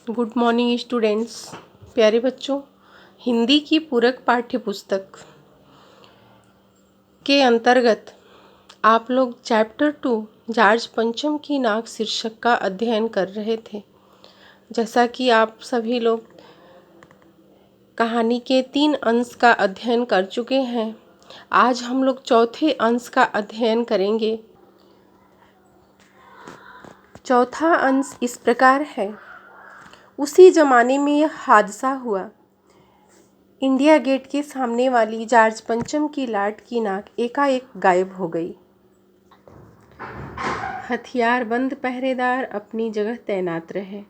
Good morning students. प्यारे बच्चों, हिंदी की पूरक पाठ्य पुस्तक के अंतर्गत आप लोग चैप्टर 2 जॉर्ज पंचम की नाक शीर्षक का अध्ययन कर रहे थे। जैसा कि आप सभी लोग कहानी के 3 अंश का अध्ययन कर चुके हैं, आज हम लोग चौथे अंश का अध्ययन करेंगे। चौथा अंश इस प्रकार है। उसी ज़माने में यह हादसा हुआ। इंडिया गेट के सामने वाली जॉर्ज पंचम की लाट की नाक एकाएक गायब हो गई। हथियारबंद पहरेदार अपनी जगह तैनात रहे।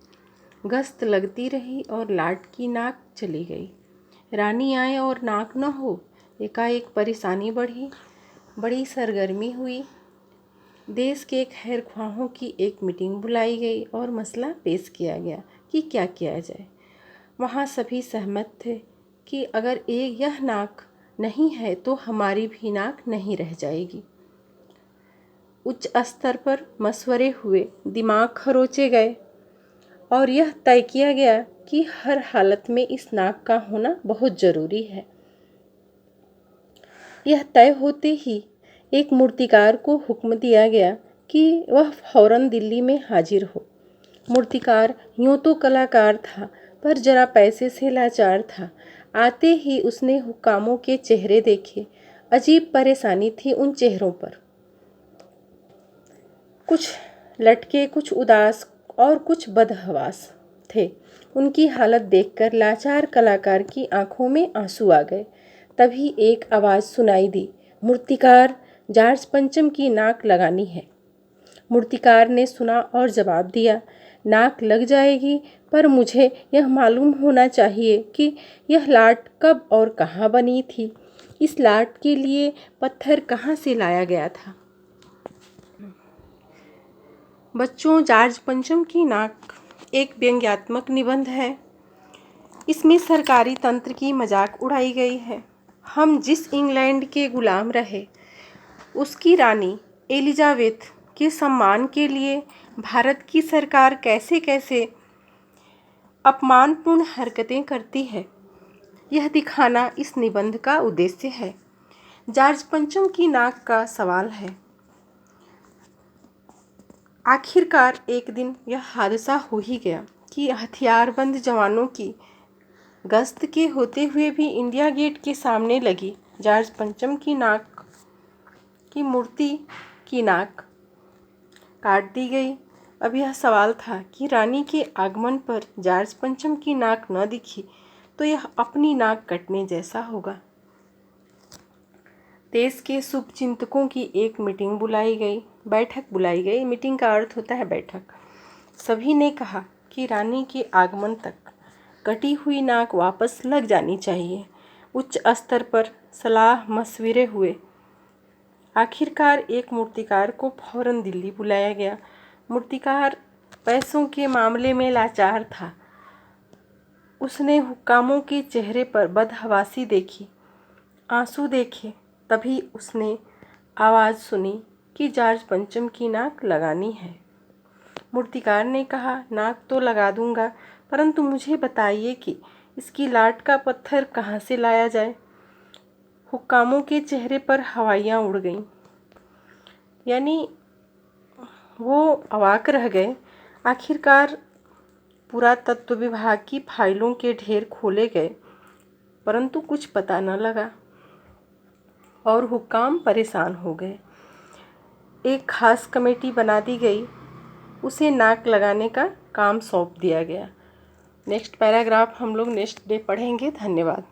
गश्त लगती रही और लाट की नाक चली गई। रानी आए और नाक न हो, एकाएक परेशानी बढ़ी, बड़ी सरगर्मी हुई। देश के खैरख्वाहों की एक मीटिंग बुलाई गई और मसला पेश किया गया कि क्या किया जाए। वहाँ सभी सहमत थे कि अगर यह नाक नहीं है तो हमारी भी नाक नहीं रह जाएगी। उच्च स्तर पर मशवरे हुए, दिमाग खरोचे गए और यह तय किया गया कि हर हालत में इस नाक का होना बहुत ज़रूरी है। यह तय होते ही एक मूर्तिकार को हुक्म दिया गया कि वह फौरन दिल्ली में हाजिर हो। मूर्तिकार यूँ तो कलाकार था, पर जरा पैसे से लाचार था। आते ही उसने हुक्कामों के चेहरे देखे। अजीब परेशानी थी उन चेहरों पर। कुछ लटके, कुछ उदास और कुछ बदहवास थे। उनकी हालत देखकर लाचार कलाकार की आंखों में आंसू आ गए। तभी एक आवाज़ सुनाई दी, मूर्तिकार, जॉर्ज पंचम की नाक लगानी है। मूर्तिकार ने सुना और जवाब दिया, नाक लग जाएगी, पर मुझे यह मालूम होना चाहिए कि यह लाट कब और कहाँ बनी थी। इस लाट के लिए पत्थर कहाँ से लाया गया था। बच्चों, जॉर्ज पंचम की नाक एक व्यंग्यात्मक निबंध है। इसमें सरकारी तंत्र की मजाक उड़ाई गई है। हम जिस इंग्लैंड के गुलाम रहे, उसकी रानी एलिजाबेथ के सम्मान के लिए भारत की सरकार कैसे कैसे अपमानपूर्ण हरकतें करती है, यह दिखाना इस निबंध का उद्देश्य है। जॉर्ज पंचम की नाक का सवाल है। आखिरकार एक दिन यह हादसा हो ही गया कि हथियारबंद जवानों की गश्त के होते हुए भी इंडिया गेट के सामने लगी जॉर्ज पंचम की नाक की मूर्ति की नाक काट दी गई। अब यह सवाल था कि रानी के आगमन पर जॉर्ज पंचम की नाक न दिखी तो यह अपनी नाक कटने जैसा होगा। देश के शुभचिंतकों की एक मीटिंग बुलाई गई, बैठक बुलाई गई। मीटिंग का अर्थ होता है बैठक। सभी ने कहा कि रानी के आगमन तक कटी हुई नाक वापस लग जानी चाहिए। उच्च स्तर पर सलाह मशविरे हुए। आखिरकार एक मूर्तिकार को फौरन दिल्ली बुलाया गया। मूर्तिकार पैसों के मामले में लाचार था। उसने हुक्कामों के चेहरे पर बदहवासी देखी, आंसू देखे। तभी उसने आवाज़ सुनी कि जॉर्ज पंचम की नाक लगानी है। मूर्तिकार ने कहा, नाक तो लगा दूंगा, परंतु मुझे बताइए कि इसकी लाट का पत्थर कहाँ से लाया जाए। हुक्कामों के चेहरे पर हवाइयाँ उड़ गईं, यानी वो अवाक रह गए। आखिरकार पुरातत्व विभाग की फाइलों के ढेर खोले गए, परंतु कुछ पता न लगा और हुक्काम परेशान हो गए। एक खास कमेटी बना दी गई, उसे नाक लगाने का काम सौंप दिया गया। नेक्स्ट पैराग्राफ हम लोग नेक्स्ट डे पढ़ेंगे। धन्यवाद।